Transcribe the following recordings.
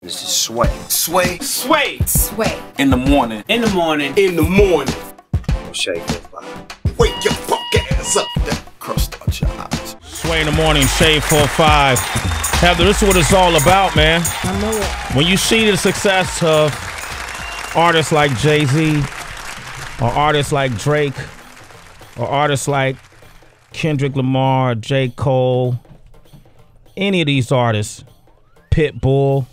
This is Sway. Sway. Sway. Sway. In the morning. In the morning. In the morning. Shade 45. Wake your fuck ass up. That crust out your eyes. Sway in the morning, Shade 45. Heather, this is what it's all about, man. I know it. When you see the success of artists like Jay-Z, or artists like Drake, or artists like Kendrick Lamar, J. Cole, any of these artists, Pitbull,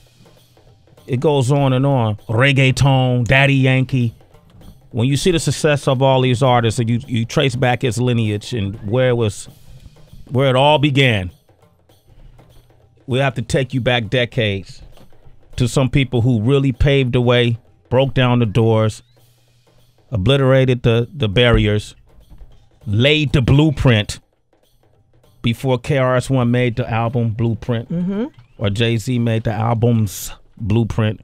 it goes on and on. Reggaeton, Daddy Yankee. When you see the success of all these artists and you trace back its lineage and where it all began, we have to take you back decades to some people who really paved the way, broke down the doors, obliterated the barriers, laid the blueprint before KRS-One made the album Blueprint, or Jay-Z made the album's Blueprint.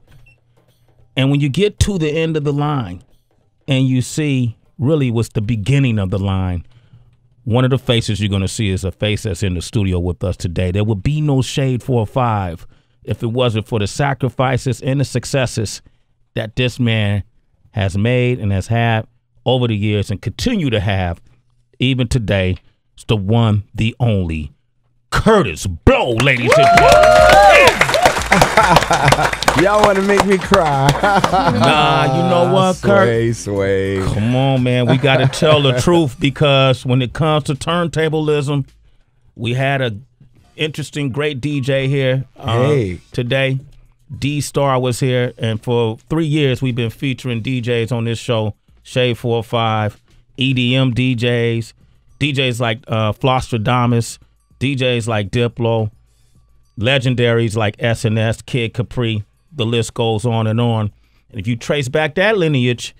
And when you get to the end of the line and you see really what's the beginning of the line, one of the faces you're going to see is a face that's in the studio with us today. There would be no Shade 45 if it wasn't for the sacrifices and the successes that this man has made and has had over the years and continue to have even today. It's the one, the only, Kurtis Blow, ladies and gentlemen. Y'all want to make me cry. Nah, you know what, Kurt? Sway. Come on, man. We got to tell the truth because when it comes to turntablism, we had a interesting, great DJ here today. D-Star was here, and for 3 years we've been featuring DJs on this show, Shade 45, EDM DJs, DJs like Flostradamus, DJs like Diplo, legendaries like SNS, Kid Capri, the list goes on. And if you trace back that lineage,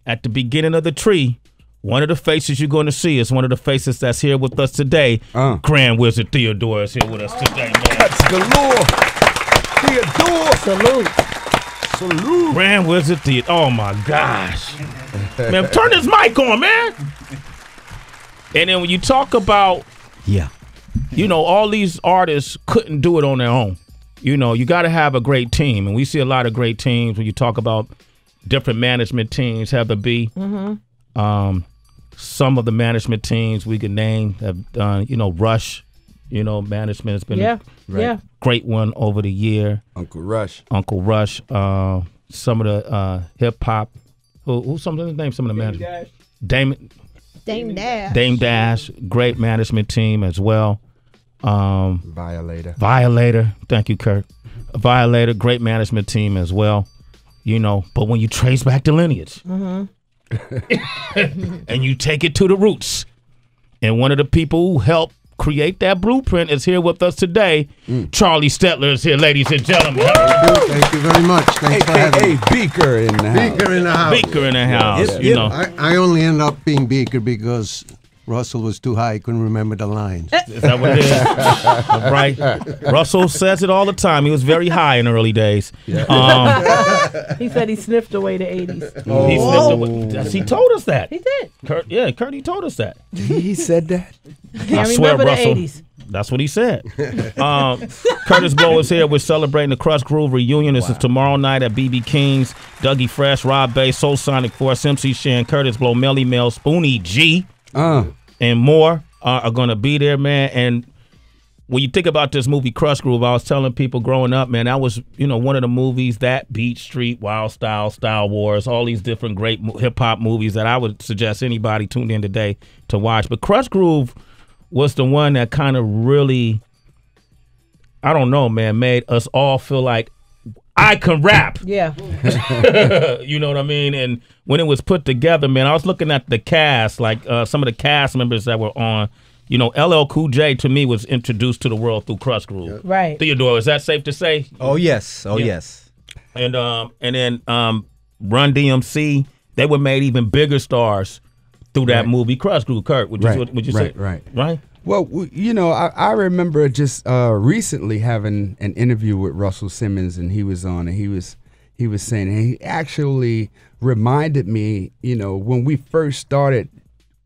at the beginning of the tree, one of the faces you're going to see is one of the faces that's here with us today. Grand Wizard Theodore is here with us today, man. That's galore. Theodore. Salute. Salute. Grand Wizard Theodore. Oh, my gosh. Man, turn this mic on, man. And then when you talk about, you know, all these artists couldn't do it on their own. You know, you got to have a great team. And we see a lot of great teams when you talk about different management teams, Heather B. Some of the management teams we could name have done, you know, Rush, you know, management has been a great one over the year. Uncle Rush. Some of the hip hop. Who's some of the names? Some of the management. Dame Dash. Dame Dash, great management team as well. Violator. Thank you, Kurt. Violator, great management team as well. You know, but when you trace back the lineage and you take it to the roots, and one of the people who helped create that blueprint is here with us today. Charlie Stettler is here, ladies and gentlemen. Thank you very much. Thanks for having me. Beaker in the house. Beaker in the house. Beaker in the house. You know, I only end up being Beaker because Russell was too high. He couldn't remember the lines. Is that what it is? Right. Russell says it all the time. He was very high in the early days. He said he sniffed away the 80s. He sniffed away. He told us that. He did. Kurt, he told us that. He said that? I swear, Russell. The 80s. That's what he said. Kurtis Blow is here. We're celebrating the Krush Groove reunion. This is tomorrow night at BB King's. Dougie Fresh, Rob Bass, Soul Sonic Force, MC Shan, Kurtis Blow, Melly Mel, Spoonie G, and more are going to be there, man. And when you think about this movie Krush Groove, I was telling people growing up, man, that was, you know, one of the movies, that Beat Street, Wild Style, Style Wars, all these different great hip-hop movies that I would suggest anybody tuned in today to watch. But Krush Groove was the one that kind of really, I don't know, man, made us all feel like I can rap. Yeah. You know what I mean? And when it was put together, man, I was looking at the cast, like some of the cast members that were on. You know, LL Cool J to me was introduced to the world through Krush Groove. Right. Theodore, is that safe to say? Oh yes. Oh yes. And then Run DMC, they were made even bigger stars through that movie Krush Groove. Kurt, would you say? Right. Well, you know, I remember just recently having an interview with Russell Simmons, and he was on, and he was saying, and he actually reminded me, you know, when we first started,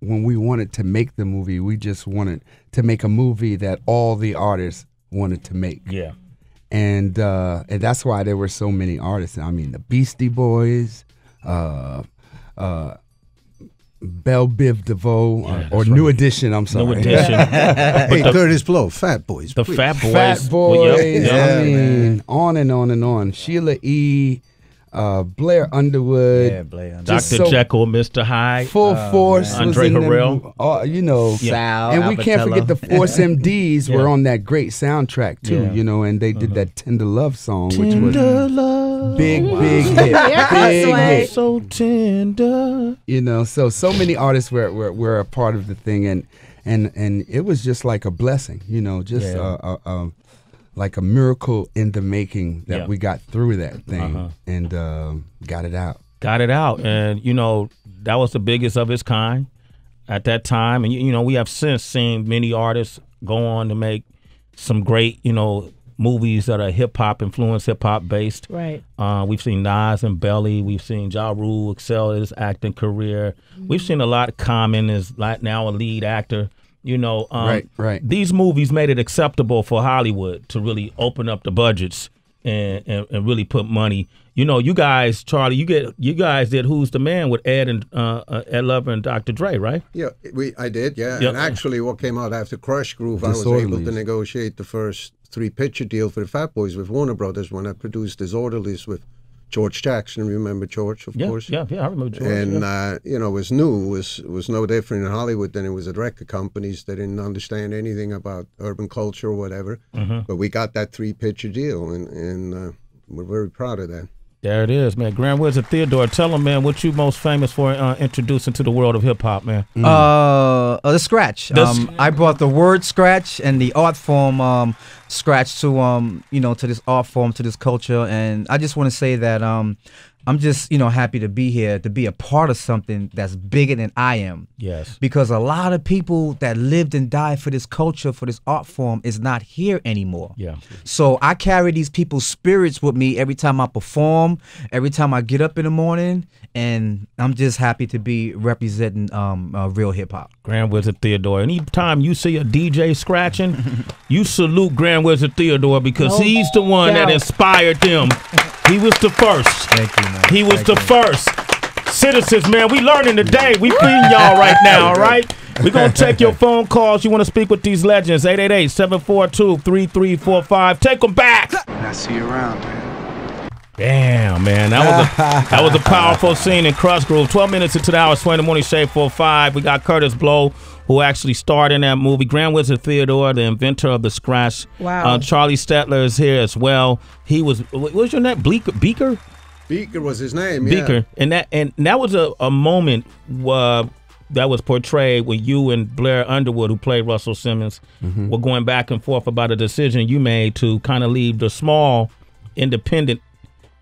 when we wanted to make the movie, we just wanted to make a movie that all the artists wanted to make. Yeah. and that's why there were so many artists. I mean, the Beastie Boys, Belle Biv DeVoe, or New Edition. I'm sorry, New Edition. Hey, Kurtis Blow, Fat Boys. The please. Fat Boys. Fat Boys. Yep. I mean, on and on and on. Shelia E. Blair Underwood, Yeah, Blair Underwood. just Dr. so Jekyll, Mr. Hyde. Full Force, man. was Andre in them, Harrell. you know, Sal, and we can't forget the Force MDs were on that great soundtrack too, Yeah. you know, and they did that Tender Love song, which was Love. big hit, big Sway. hit. So tender. You know, so many artists were a part of the thing, and it was just like a blessing, you know, just like a miracle in the making that we got through that thing and got it out. Got it out, and you know that was the biggest of its kind at that time. And you know we have since seen many artists go on to make some great, you know, movies that are hip hop influenced, hip hop based. Right. We've seen Nas and Belly. We've seen Ja Rule excel in his acting career. We've seen a lot of Common is like now a lead actor. You know, right. These movies made it acceptable for Hollywood to really open up the budgets and really put money. You know, you guys, Charlie, you guys did Who's the Man with Ed Lover and Dr. Dre, right? Yeah, I did, yeah. Yep. And actually what came out after Krush Groove, I was able Disorderlies. to negotiate the first 3-picture deal for the Fat Boys with Warner Brothers when I produced Disorderlies with George Jackson. Remember George, of course? Yeah, I remember George. And, you know, it was new. It was no different in Hollywood than it was at record companies. They didn't understand anything about urban culture or whatever. But we got that 3-picture deal, and we're very proud of that. There it is, man. Grand Wizard Theodore, tell them, man, what you most famous for introducing to the world of hip hop, man. The scratch. I brought the word scratch and the art form scratch to you know, to this art form, to this culture, and I just want to say that I'm just, you know, happy to be here, to be a part of something that's bigger than I am. Yes. Because a lot of people that lived and died for this culture, for this art form, is not here anymore. Yeah. So I carry these people's spirits with me every time I perform, every time I get up in the morning, and I'm just happy to be representing real hip hop. Grand Wizard Theodore. Anytime you see a DJ scratching, you salute Grand Wizard Theodore because he's the one that inspired them. He was the first. Thank you, man. He was the first. Citizens, man, we learning today. We feeding y'all right now, all right? We're going to take your phone calls. You want to speak with these legends, 888-742-3345. Take them back. I see you around, man. Damn, man. That was a powerful scene in Krush Groove. 12 minutes into the hour, Sway in the Morning Shade 4-5. We got Kurtis Blow, who actually starred in that movie. Grand Wizard Theodore, the inventor of the scratch. Wow. Charlie Stettler is here as well. He was, what was your name? Beaker? Beaker was his name, Beaker. yeah. And that was a moment that was portrayed with you and Blair Underwood, who played Russell Simmons, were going back and forth about a decision you made to kind of leave the small, independent,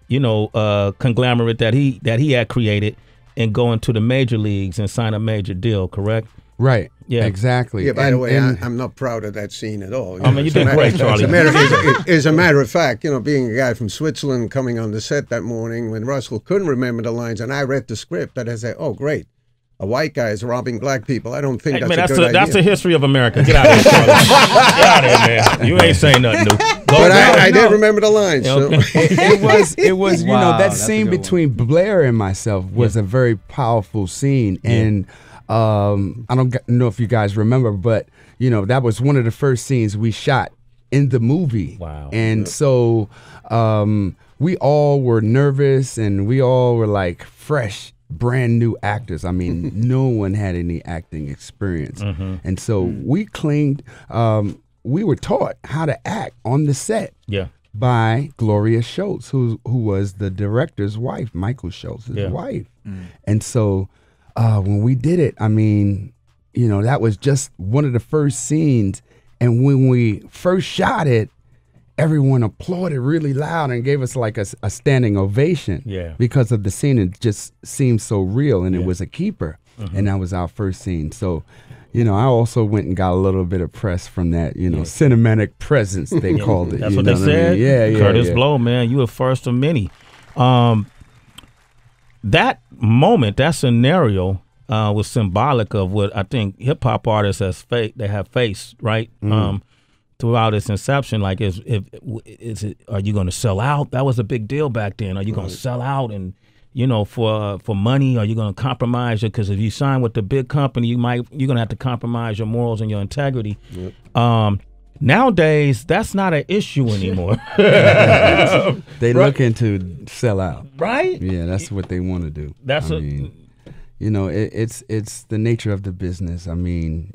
you know, conglomerate that he had created and go into the major leagues and sign a major deal, correct? Right. Yeah. Exactly. Yeah, by the way, I'm not proud of that scene at all. I mean, you did great, Charlie. As a matter of fact, you know, being a guy from Switzerland coming on the set that morning when Russell couldn't remember the lines and I read the script, that I said, oh, great. A white guy is robbing black people. I don't think Hey, that's man, a good idea. that's the history of America. Get out of here, Charlie. Get out of here, man. You ain't saying nothing new. But I did remember the lines. So. It was you know, Wow, that that's a scene good one. between Blair and myself was a very powerful scene, and I don't know if you guys remember, but you know, that was one of the first scenes we shot in the movie. Wow. And so we all were nervous, and we all were like fresh, brand new actors. I mean, no one had any acting experience, and so we clinged. We were taught how to act on the set. Yeah. By Gloria Schultz, who was the director's wife, Michael Schultz's wife. And so when we did it, I mean, you know, that was just one of the first scenes. And when we first shot it, everyone applauded really loud and gave us like a standing ovation. Yeah. Because of the scene. It just seemed so real, and it was a keeper. And that was our first scene. So, you know, I also went and got a little bit of press from that, you know, cinematic presence, they called it. That's you what know they what I said? mean? Yeah. Kurtis Blow, man, you were first of many. That moment, that scenario was symbolic of what I think hip-hop artists they have faced, right? throughout its inception. Like, is it? Are you going to sell out? That was a big deal back then. Are you going to sell out and for money? Are you going to compromise it? Because if you sign with the big company, you're going to have to compromise your morals and your integrity. Yep. Nowadays, that's not an issue anymore. They looking to sell out, right? Yeah, that's what they want to do. It's the nature of the business. I mean,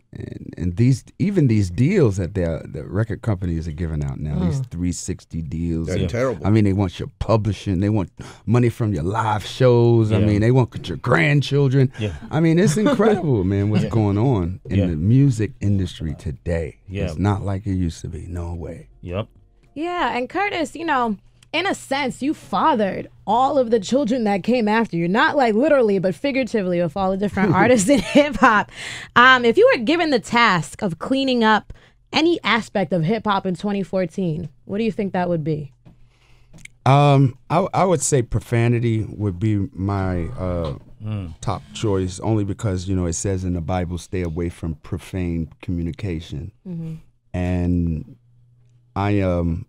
and these deals that the record companies are giving out now, these 360 deals. They're terrible. I mean, they want your publishing. They want money from your live shows. I mean, they want your grandchildren. I mean, it's incredible, man, what's going on in the music industry today. It's not like it used to be. No way. Yep. Yeah, and Kurtis, in a sense, you fathered all of the children that came after you. Not like literally, but figuratively, with all the different artists in hip hop. If you were given the task of cleaning up any aspect of hip hop in 2014, what do you think that would be? I would say profanity would be my top choice, only because it says in the Bible, stay away from profane communication, and I am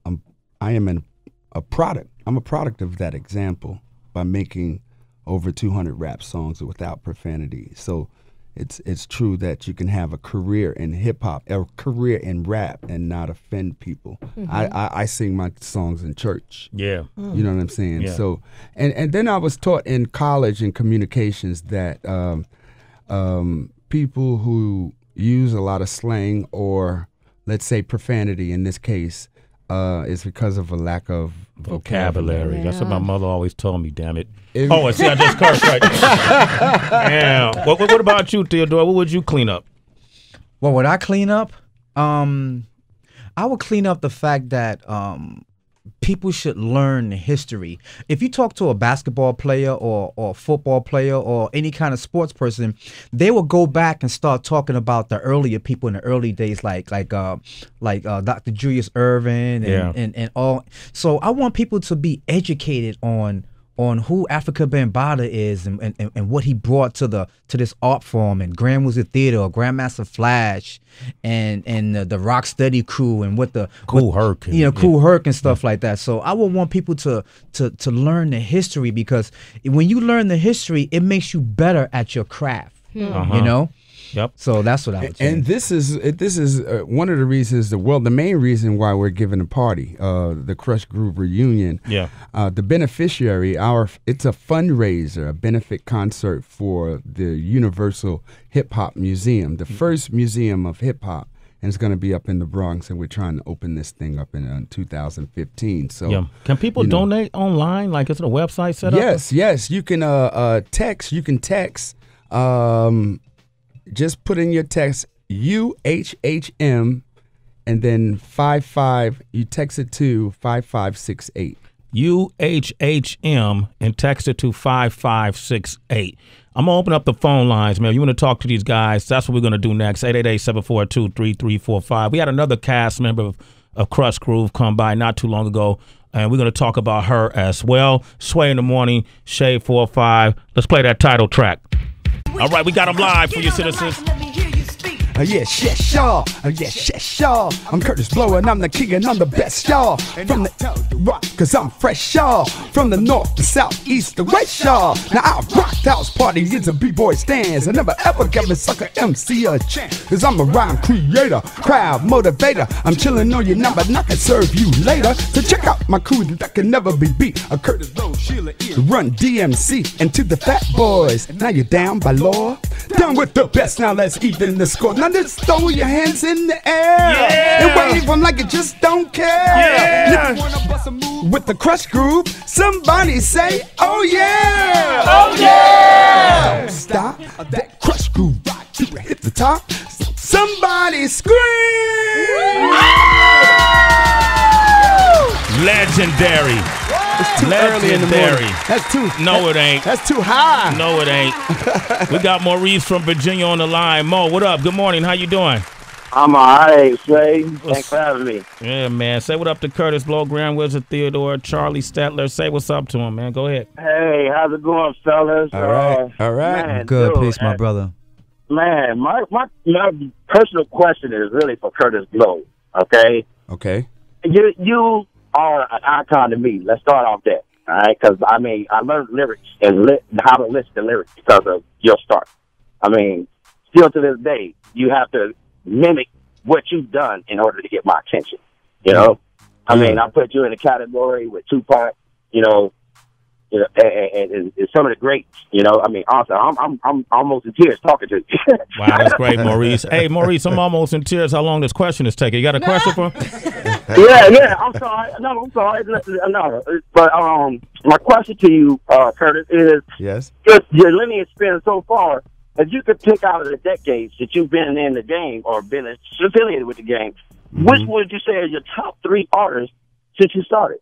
a product. I'm a product of that example by making over 200 rap songs without profanity. So it's true that you can have a career in hip hop, a career in rap, and not offend people. I sing my songs in church. Yeah. You know what I'm saying? So and then I was taught in college in communications that people who use a lot of slang, or let's say profanity in this case, is because of a lack of vocabulary. That's what my mother always told me, damn it. I just cursed right there. Damn. What about you, Theodore? What would you clean up? What would I clean up? I would clean up the fact that people should learn history. If you talk to a basketball player or a football player or any kind of sports person, they will go back and start talking about the earlier people in the early days, like Dr. Julius Erving and all. So I want people to be educated on who Africa Bambaataa is and what he brought to this art form, and Grand Wizard Theodore, Grandmaster Flash, and the Rocksteady crew, and what the Cool Herc, Cool Herc and stuff like that. So I would want people to learn the history, because when you learn the history, it makes you better at your craft. Yep. So that's what I would say. And this is one of the reasons, the main reason why we're giving a party, the Krush Groove reunion. Yeah. The beneficiary, it's a fundraiser, a benefit concert for the Universal Hip Hop Museum, the first museum of hip hop, and it's going to be up in the Bronx, and we're trying to open this thing up in 2015. So can people donate online? Like, is it a website set up? Yes. You can text. You can text. Just put in your text UHHM and then 55. You text it to 5568. UHHM and text it to 5568. I'm gonna open up the phone lines, man. If you want to talk to these guys, that's what we're gonna do next. 888-742-3345. We had another cast member of Krush Groove come by not too long ago, and we're gonna talk about her as well. Sway in the Morning, Shade 45. Let's play that title track. All right, we got them live for you, citizens. Yes, y'all. Yes, y'all. I'm Kurtis Blow, and I'm the king, and I'm the best, y'all. From the rock, cause I'm fresh, y'all. From the north, the south, east, the west, y'all. Now I rock house parties into b-boy stands. I never ever give a sucker MC a chance, cause I'm a rhyme creator, crowd motivator. I'm chilling on your number, and I can serve you later. So check out my crew that can never be beat. A Kurtis Blow, Shelia E, Run DMC, and to the fat boys. Now you're down by law. Down with the best, now let's even the score. Now just throw your hands in the air and wave them like you just don't care. With the Krush Groove, somebody say, oh yeah! Oh yeah! Don't stop that Krush Groove rock till we hit the top. Somebody scream! Legendary. It's too early in the morning. That's too. No, it ain't. That's too high. No, it ain't. We got Maurice from Virginia on the line. Mo, what up? Good morning. How you doing? I'm all right, Sway. Thanks for having me. Yeah, man. Say what up to Kurtis Blow, Grand Wizard Theodore, Charlie Stettler. Say what's up to him, man. Go ahead. Hey, how's it going, fellas? All right. Man, Good. dude, Peace, my brother. Man, my personal question is really for Kurtis Blow. Okay. Okay. You are an icon to me. Let's start off there. All right, because I mean, I learned lyrics and how to listen to lyrics because of your start. I mean, still to this day, you have to mimic what you've done in order to get my attention. You know, I mean, I put you in a category with Tupac. And some of the greats. You know, I mean, awesome. I'm almost in tears talking to you. Wow, that's great, Maurice. Hey, Maurice, I'm almost in tears. How long this question is taking? You got a question for him? Yeah. I'm sorry. No, I'm sorry. No, but my question to you, Kurtis, is yes, your lineage spans so far. If you could pick out of the decades that you've been in the game or been affiliated with the game, which would you say are your top 3 artists since you started?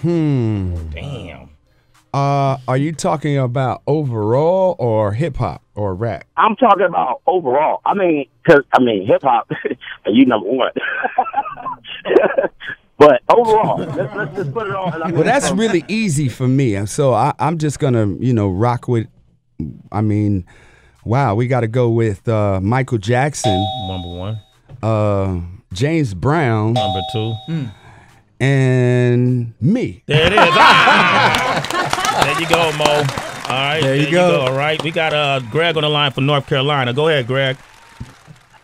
Damn. Are you talking about overall or hip hop or rap? I'm talking about overall. I mean, hip hop, you number one. But overall, let's just put it on. Well, that's really easy for me. So I'm just gonna, rock with. I mean, wow, we got to go with Michael Jackson, number 1. James Brown, number 2. And me. There it is. There you go, Mo. All right. There you go. All right. We got Greg on the line from North Carolina. Go ahead, Greg.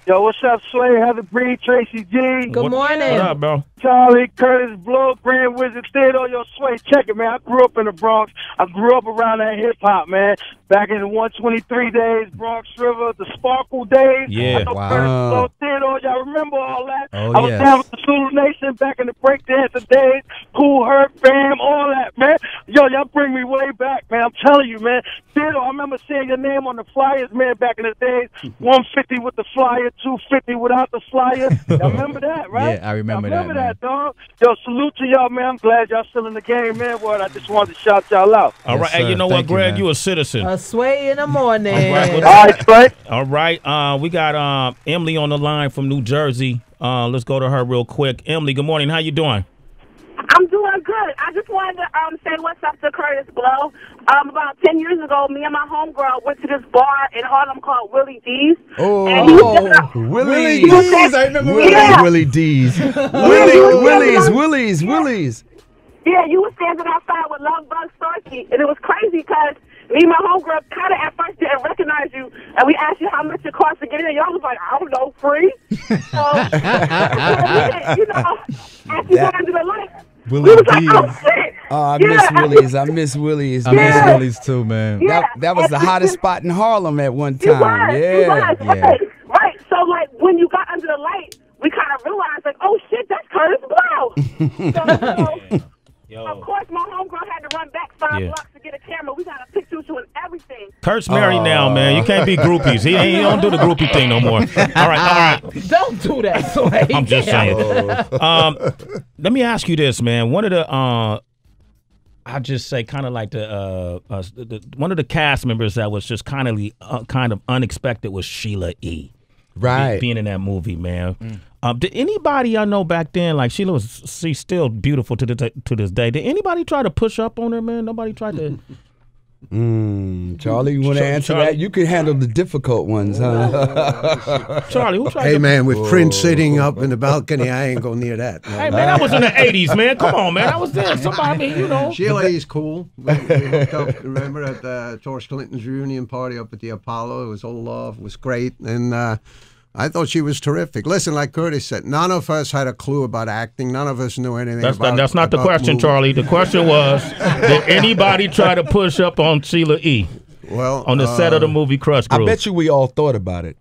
Yo, what's up, Sway? Heather Breed, Tracy G. Good morning. What up, bro? Charlie, Kurtis Blow, Grand Wizard Theodore. Yo, Sway, check it, man. I grew up in the Bronx. I grew up around that hip-hop, man. Back in the 123 days, Bronx River, the Sparkle days. Yeah, wow. Kurtis Blow, Theodore, y'all remember all that? Oh, I was down with the Zulu Nation back in the breakdancing days. Cool Herc, fam, all that, man. Yo, y'all bring me way back, man. I'm telling you, man. Theodore, I remember seeing your name on the flyers, man, back in the days. 150 with the flyer, 250 without the flyer. Y'all remember that, right? Yeah, I remember that. Remember that, dog. Yo, salute to y'all, man. I'm glad y'all still in the game, man. Boy, I just wanted to shout y'all out. All right. Hey, you know what, Greg? You a citizen. A Sway in the morning. All right, Sway. All right. We got Emily on the line from New Jersey. Let's go to her real quick. Emily, good morning. How you doing? I'm doing good. I just wanted to say what's up to Kurtis Blow. About 10 years ago, me and my homegirl went to this bar in Harlem called Willie D's. Willie D's. I remember Willie D's. Willie's. Yeah, you were standing outside with Love Bug Starkey, and it was crazy because me and my homegirl kind of at first didn't recognize you, and we asked you how much it cost to get in. Y'all was like, I don't know, free. So, as you went under the light, Willie was D's. like, oh, shit. I miss Willie's. I miss Willie's. I miss Willie's too, man. Yeah. That was the hottest spot in Harlem at one time. It was. Right. So, like, when you got under the light, we kind of realized, like, oh, shit, that's Kurtis Blow. So, of course, my homegirl had to run back 5 blocks to get a camera. We got a picture and everything. Kurt's married now, man. You can't be groupies. He don't do the groupie thing no more. All right. Don't do that, Sway. I'm just saying. Let me ask you this, man. One of the, I'll just say, kind of like one of the cast members that was just kind of unexpected was Shelia E. Right, being in that movie, man. Did anybody I know back then, like she's still beautiful to this day. Did anybody try to push up on her, man? Nobody tried to. Charlie, you want to answer that? You can handle the difficult ones, huh? Charlie, who tried? Hey, man, with Prince sitting up in the balcony, I ain't go near that. Hey, man, that was in the '80s, man. Come on, man, I was there. Somebody, Shelia E's cool. We hooked up, remember, at George Clinton's reunion party up at the Apollo. It was all love. It was great, and I thought she was terrific. Listen, like Kurtis said, none of us had a clue about acting. None of us knew anything about That's not the question, movies. Charlie. The question was, did anybody try to push up on Shelia E? Well, on the set of the movie Krush Groove? I bet you we all thought about it.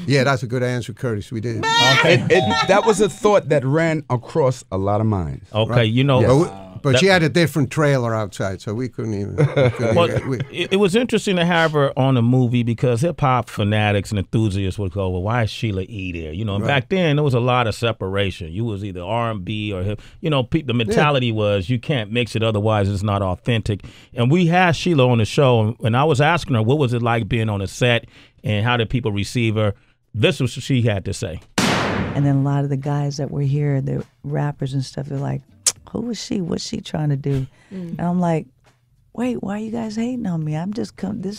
Yeah, that's a good answer, Kurtis. We did. Okay. That was a thought that ran across a lot of minds. Okay, right. Yes. But she had a different trailer outside, so we couldn't even. It was interesting to have her on the movie because hip hop fanatics and enthusiasts would go, "Well, why is Shelia E there?" And back then there was a lot of separation. You was either R&B or hip. The mentality was you can't mix it, otherwise it's not authentic. And we had Shelia on the show, and I was asking her what was it like being on a set and how did people receive her. This was what she had to say. And then a lot of the guys that were here, the rappers and stuff, they're like, who is she? What's she trying to do? And I'm like, wait, why are you guys hating on me? This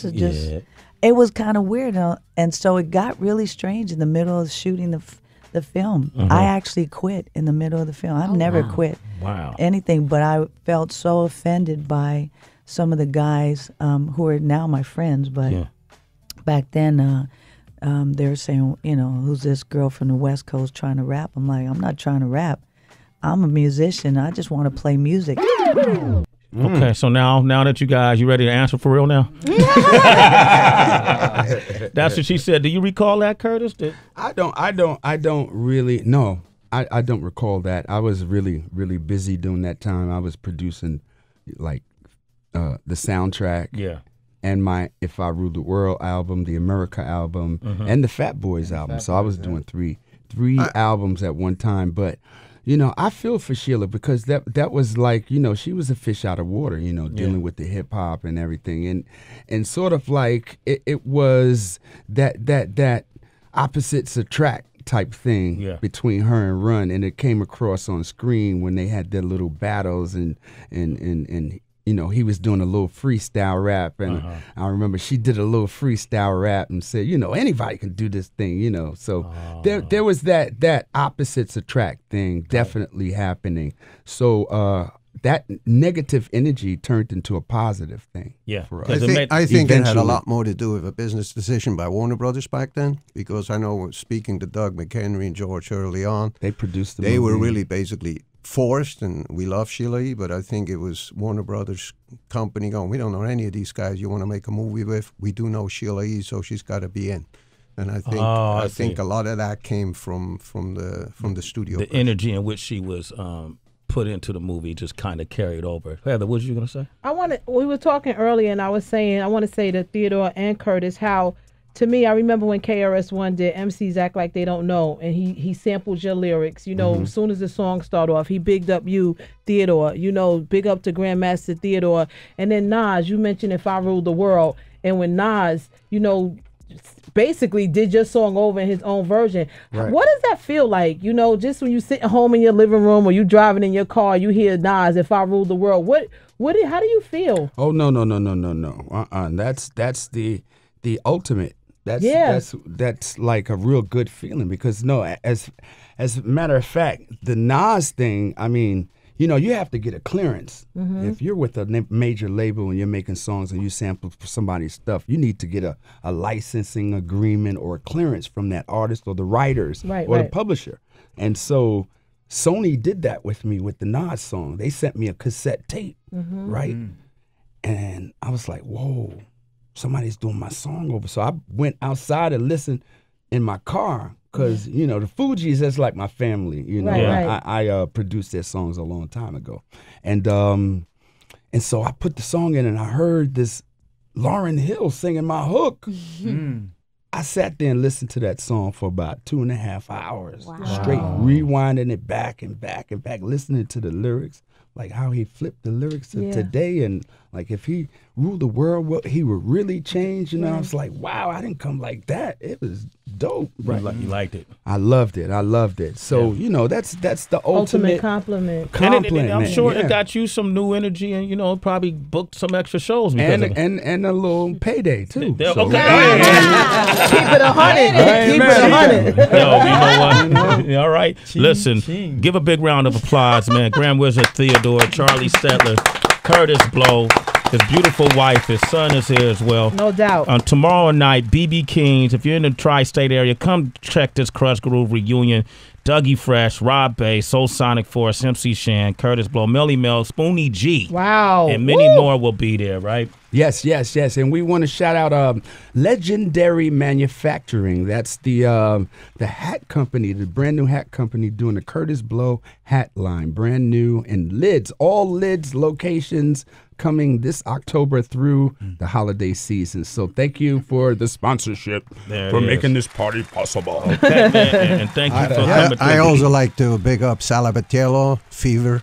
is just, it was kind of weird. And so it got really strange in the middle of shooting the film. I actually quit in the middle of the film. I've never quit anything, but I felt so offended by some of the guys who are now my friends, but back then they were saying, you know, who's this girl from the West Coast trying to rap? I'm like, I'm not trying to rap. I'm a musician. I just want to play music. Okay, so now that you ready to answer for real now? That's what she said. Do you recall that, Kurtis? I don't really. No, I don't recall that. I was really, really busy during that time. I was producing, like, the soundtrack. Yeah. And my If I Ruled the World album, the America album, and the Fat Boys album. So I was doing three albums at one time. But, you know, I feel for Shelia because that was like, you know, she was a fish out of water, you know, dealing with the hip hop and everything. And sort of like it was that opposites attract type thing between her and Run. And it came across on screen when they had their little battles and you know, he was doing a little freestyle rap, and I remember she did a little freestyle rap and said, you know, anybody can do this thing, you know. So there was that opposites attract thing definitely happening. So that negative energy turned into a positive thing. Yeah, for us. I think it had a lot more to do with a business decision by Warner Brothers back then, because I know speaking to Doug McHenry and George early on, they produced the movie. were really basically forced, and we love Shelia E, but I think it was Warner Brothers company going, we don't know any of these guys you want to make a movie with. We do know Shelia E, so she's got to be in. And I think I think a lot of that came from the studio. The energy in which she was put into the movie just kind of carried over. Heather, what were you going to say? We were talking earlier, and I was saying I want to say to Theodore and Kurtis how, to me, I remember when KRS-One did MCs Act Like They Don't Know, and he sampled your lyrics. You know, as soon as the song started off, he bigged up you, Theodore. You know, big up to Grandmaster Theodore. And then Nas, you mentioned If I Ruled the World. And when Nas, you know, basically did your song over in his own version. Right. What does that feel like? You know, just when you sit at home in your living room or you driving in your car, you hear Nas, If I Ruled the World. How do you feel? Oh, no. That's the ultimate. That's like a real good feeling, because as a matter of fact, the Nas thing, I mean, you know, you have to get a clearance. If you're with a major label and you're making songs and you sample somebody's stuff, you need to get a licensing agreement or a clearance from that artist or the writers or the publisher. And so Sony did that with me with the Nas song. They sent me a cassette tape, right? And I was like, whoa. Somebody's doing my song over. So I went outside and listened in my car because, you know, the Fugees, that's like my family. You know, I produced their songs a long time ago. And so I put the song in and I heard this Lauryn Hill singing my hook. I sat there and listened to that song for about 2.5 hours, straight rewinding it back and back and back, listening to the lyrics, like how he flipped the lyrics to today, and like if he ruled the world, what he would really change. You know, I was like, wow, I didn't come like that. It was dope. Right. You liked it. I loved it. So you know, that's the ultimate compliment. And I'm sure it got you some new energy, and you know, probably booked some extra shows because and a little payday too. So. Okay. Keep it 100. Keep it 100. Yo, you know what? All right. Listen, give a big round of applause, man. Grand Wizard Theodore, Charlie Stettler, Kurtis Blow, his beautiful wife, his son is here as well. No doubt. Tomorrow night, BB King's. If you're in the tri-state area, come check this Krush Groove reunion. Dougie Fresh, Rob Bay, Soul Sonic Force, MC Shan, Kurtis Blow, Melly Mel, Spoonie G. Wow. And many more will be there, right? Yes. And we want to shout out Legendary Manufacturing. That's the hat company, the brand new hat company doing the Kurtis Blow hat line. Brand new, and lids, all lids locations coming this October through the holiday season. So thank you for the sponsorship, for making this party possible. Okay, and thank you for coming. I also like to big up Salvatierlo, Fever.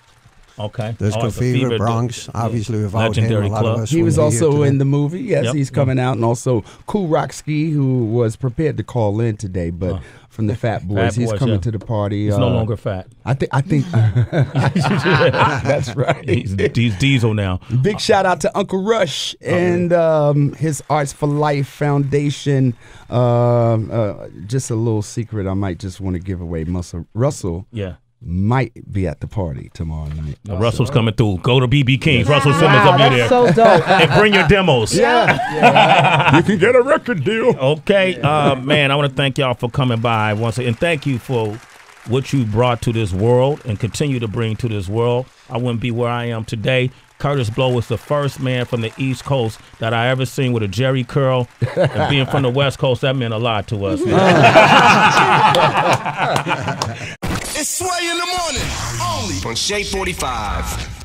Okay. Disco Fever, Bronx, obviously without him, a lot of us He was also in the movie. Yes, Yep. he's coming out, and also Cool Rockski, who was prepared to call in today, but from the Fat Boys, he's coming to the party. He's no longer fat. I think that's right. He's Diesel now. Big shout out to Uncle Rush and his Arts for Life Foundation. Just a little secret I might just want to give away. Russell. Yeah. Might be at the party tomorrow night. Russell's coming through. Go to BB King's. Russell Simmons will be there. So dope. And bring your demos. Yeah. You can get a record deal. Okay, man, I want to thank y'all for coming by once again. And thank you for what you brought to this world and continue to bring to this world. I wouldn't be where I am today. Kurtis Blow was the first man from the East Coast that I ever seen with a Jerry curl. And being from the West Coast, that meant a lot to us. It's Sway in the morning, only on Shea 45.